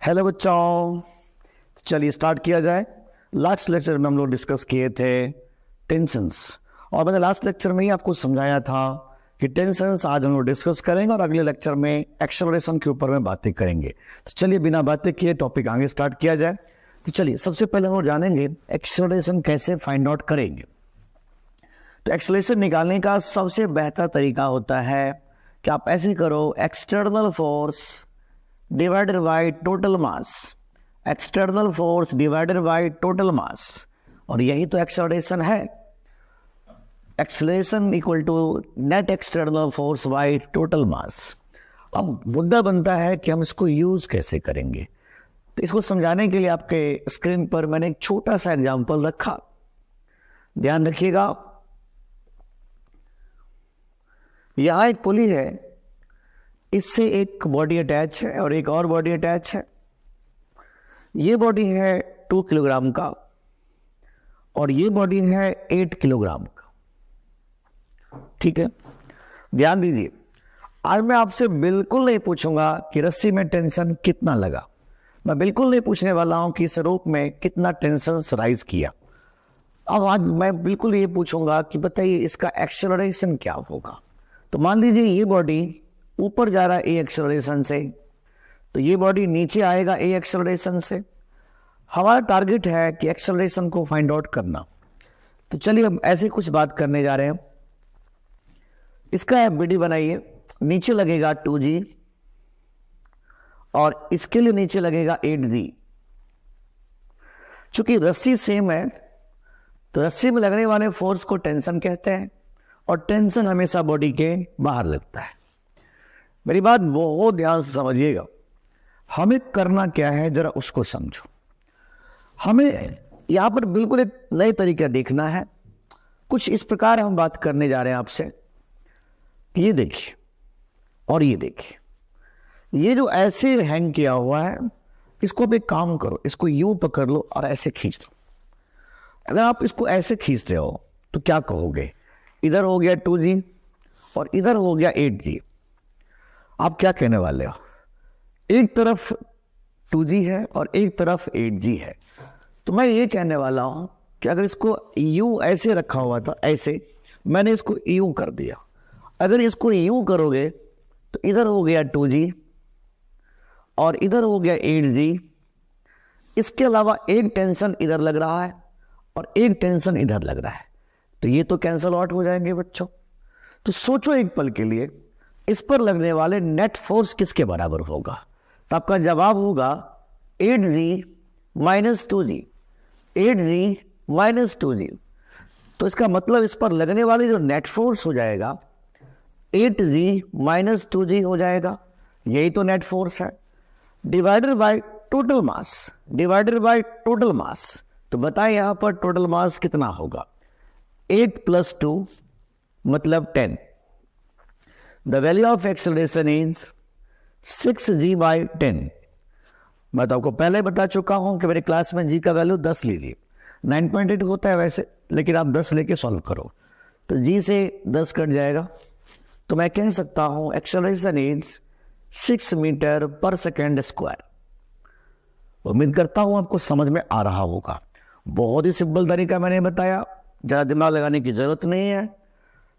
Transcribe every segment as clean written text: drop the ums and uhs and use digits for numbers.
Hello बच्चों, चलिए start किया जाए। लास्ट लेक्चर में हम लोग डिस्कस किए थे टेंशंस, और मैंने लास्ट लेक्चर में ही आपको समझाया था कि टेंशंस आज हम लोग डिस्कस करेंगे और अगले लेक्चर में एक्सेलरेशन के ऊपर में बातें करेंगे। तो चलिए बिना बातें किए टॉपिक आगे स्टार्ट किया जाए। तो चलिए सबसे पहले हम लोग जानेंगे एक्सेलरेशन कैसे फाइंड आउट करेंगे। तो एक्सेलरेशन निकालने का सबसे बेहतर तरीका होता है कि आप ऐसे करो, external force divided by total mass, external force divided by total mass, और यही तो एक्सेलरेशन है। Acceleration equal to net external force by total mass. अब मुद्दा बनता है कि हम इसको यूज कैसे करेंगे। तो इसको समझाने के लिए आपके स्क्रीन पर मैंने एक छोटा सा एग्जांपल रखा, ध्यान रखिएगा। यहां एक पुली है, इससे एक बॉडी अटैच है और एक और बॉडी अटैच है। ये बॉडी है 2 किलोग्राम का और ये बॉडी है 8 किलोग्राम का। ठीक है, ध्यान दीजिए। आज मैं आपसे बिल्कुल नहीं पूछूंगा कि रस्सी में टेंशन कितना लगा, मैं बिल्कुल नहीं पूछने वाला हूं कि इस रोप में कितना टेंशन राइज किया। अब आज मैं बिल्कुल ये पूछूंगा कि बताइए इसका एक्सेलरेशन क्या होगा। तो मान लीजिए ये बॉडी ऊपर जा रहा है ए एक्सेलरेशन से, तो ये बॉडी नीचे आएगा ए एक्सेलरेशन से। हमारा टारगेट है कि एक्सेलरेशन को फाइंड आउट करना। तो चलिए हम ऐसे कुछ बात करने जा रहे हैं। इसका एफबीडी बनाइए, नीचे लगेगा 2G और इसके लिए नीचे लगेगा 8G। चूंकि रस्सी सेम है तो रस्सी में लगने वाले फोर्स को टेंशन कहते हैं और टेंशन हमेशा बॉडी के बाहर लगता है। मेरी बात बहुत ध्यान से समझिएगा। हमें करना क्या है जरा उसको समझो। हमें यहां पर बिल्कुल एक नए तरीका देखना है। कुछ इस प्रकार हम बात करने जा रहे हैं आपसे। ये देखिए और ये देखिए, ये जो ऐसे हैंग किया हुआ है, इसको आप एक काम करो, इसको यूं पकड़ लो और ऐसे खींच दो। अगर आप इसको ऐसे खींचते हो तो क्या कहोगे, इधर हो गया 2G और इधर हो गया 8G। आप क्या कहने वाले हो, एक तरफ 2G है और एक तरफ 8G है। तो मैं ये कहने वाला हूं कि अगर इसको यूं ऐसे रखा हुआ था, ऐसे मैंने इसको यूं कर दिया। अगर इसको यूं करोगे तो इधर हो गया 2G और इधर हो गया 8G। इसके अलावा एक टेंशन इधर लग रहा है और एक टेंशन इधर लग रहा है, तो ये तो कैंसल आउट हो जाएंगे बच्चों। तो सोचो एक पल के लिए, इस पर लगने वाले नेट फोर्स किसके बराबर होगा। तो आपका जवाब होगा 8G minus 2G, 8G minus 2G। तो इसका मतलब इस पर लगने वाले जो नेट फोर्स हो जाएगा 8G माइनस 2G हो जाएगा। यही तो नेट फोर्स है, divided by total mass, divided by total मास। तो बताएं यहां पर टोटल मास कितना होगा। 8 + 2 मतलब 10। The value of acceleration is 6G/10। मैं तो आपको पहले बता चुका हूं कि मेरे क्लास में G का वैल्यू 10 लीजिए। 9.8 होता है वैसे, लेकिन आप 10 लेके सॉल्व करो तो G से 10 कट जाएगा। तो मैं कह सकता हूं एक्सेलरेशन इज 6 मीटर पर सेकेंड स्क्वायर। उम्मीद करता हूं आपको समझ में आ रहा होगा। बहुत ही सिंपल तरीका मैंने बताया, ज्यादा दिमाग लगाने की जरूरत नहीं है।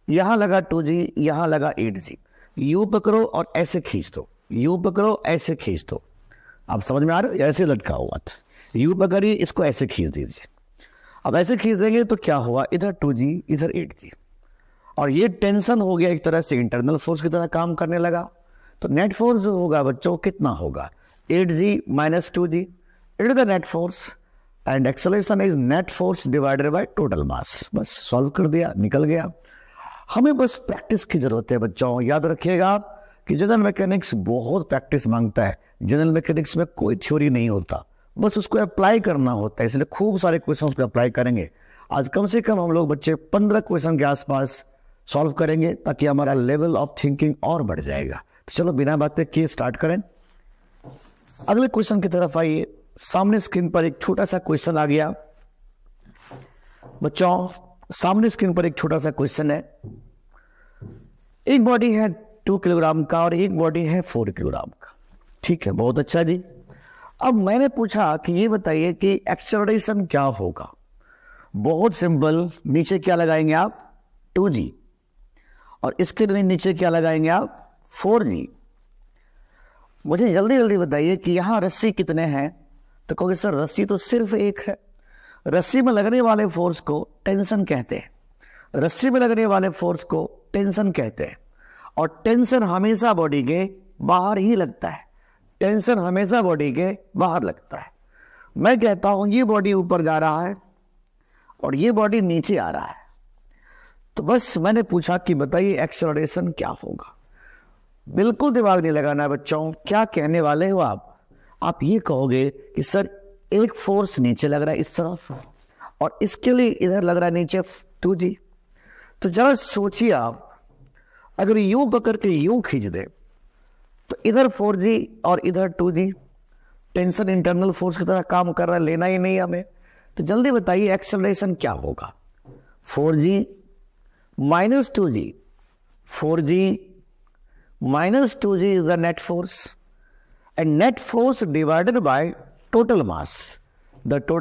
यहां लगा 2G, यहां लगा 8G। यू पकड़ो और ऐसे खींच दो, यू पकड़ो ऐसे खींच दो। आप समझ में आ रहे हो, ऐसे लटका हुआ था, यू पकड़िए, इसको ऐसे खींच दीजिए। अब ऐसे खींच देंगे तो क्या हुआ, इधर 2G इधर 8G, और ये टेंशन हो गया एक तरह से इंटरनल फोर्स की तरह काम करने लगा। तो नेट फोर्स जो होगा बच्चों कितना होगा, 8G minus 2G, it is the net force and acceleration is net force divided by total मास। बस सॉल्व कर दिया, निकल गया। हमें बस प्रैक्टिस की जरूरत है बच्चों। याद रखिएगा कि जनरल मैकेनिक्स बहुत प्रैक्टिस मांगता है। जनरल मैकेनिक्स में कोई थ्योरी नहीं होता, बस उसको अप्लाई करना होता है। इसलिए खूब सारे क्वेश्चन को अप्लाई करेंगे। आज कम से कम हम लोग बच्चे 15 क्वेश्चन के आसपास सॉल्व करेंगे ताकि हमारा लेवल ऑफ थिंकिंग और बढ़ जाएगा। तो चलो बिना बातें किए स्टार्ट करें। अगले क्वेश्चन की तरफ आइए। सामने स्क्रीन पर एक छोटा सा क्वेश्चन आ गया बच्चों। सामने स्क्रीन पर एक छोटा सा क्वेश्चन है। एक बॉडी है 2 किलोग्राम का और एक बॉडी है 4 किलोग्राम का। ठीक है, बहुत अच्छा जी। अब मैंने पूछा कि ये बताइए कि एक्सेलरेशन क्या होगा। बहुत सिंपल, नीचे क्या लगाएंगे आप 2g, और इसके लिए नीचे क्या लगाएंगे आप 4g। मुझे जल्दी जल्दी बताइए कि यहां रस्सी कितने हैं, तो कहोगे सर रस्सी तो सिर्फ एक है। रस्सी में लगने वाले फोर्स को टेंशन कहते हैं, रस्सी में लगने वाले फोर्स को टेंशन कहते हैं, और टेंशन हमेशा बॉडी के बाहर ही लगता है, टेंशन हमेशा बॉडी के बाहर लगता है। मैं कहता हूं ये बॉडी ऊपर जा रहा है और ये बॉडी नीचे आ रहा है, तो बस मैंने पूछा कि बताइए एक्सेलरेशन क्या होगा। बिल्कुल दिमाग नहीं लगाना है बच्चों, क्या कहने वाले हो आप ये कहोगे कि सर एक फोर्स नीचे लग रहा है इस तरफ, और इसके लिए इधर लग रहा है नीचे 2g। तो जरा सोचिए आप, अगर यूं पकड़ के यूं खींच दे तो इधर 4g और इधर 2g, टेंशन इंटरनल फोर्स की तरह काम कर रहा है, लेना ही नहीं हमें। तो जल्दी बताइए एक्सेलरेशन क्या होगा। 4g minus 2g, 4g minus 2g is the net force, and net force divided by total mass. The total